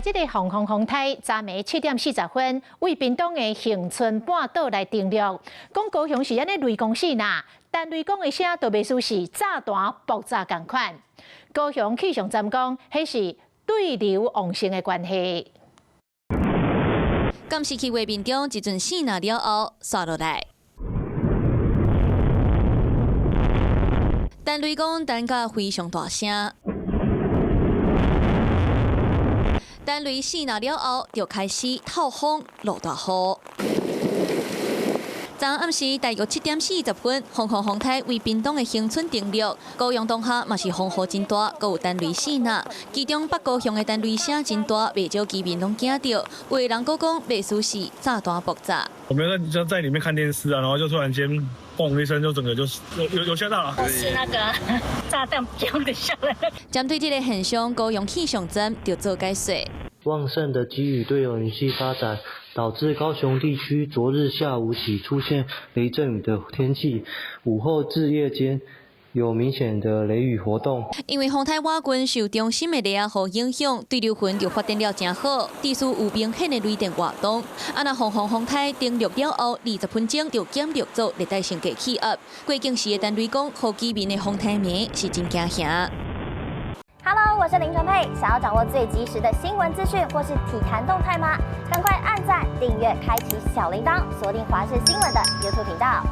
这个风台，昨暝7:40，为屏东的恒春半岛来登陆，讲高雄是安尼雷公死呐，但雷公的声都袂输是炸弹爆炸共款。高雄气象站讲，迄是对流旺盛的关系。刚失去画面中一阵死呐了后，刷落来。 但雷公弹甲非常大声，但雷死那了后，就开始透风落大雨。昨暗时大约7:40，风台为屏东的恒春登陆，高雄当下嘛是风雨真大，阁有单雷死呐。其中北高雄的单雷声真大，袂少居民拢惊到，有的人阁讲袂输是炸弹爆炸。我们就在里面看电视啊，然后就突然间。 嘣一声，就整个就是有吓到了。是那个炸弹砰的下来。针对这个现象，高雄气象站就做解说。旺盛的积雨对流云系发展，导致高雄地区昨日下午起出现雷阵雨的天气，午后至夜间。 有明显的雷雨活动，因为风台瓦群受中心的雷雨影响，对流云就发展了真好，地区有明显的雷电活动。若风台登陆了后，20分钟就减弱做热带性低气压。过境时的单位讲，好居民的风台迷是真惊吓。Hello， 我是林纯佩，想要掌握最及时的新闻资讯或是体坛动态吗？赶快按赞、订阅、开启小铃铛，锁定华视新闻的 YouTube 频道。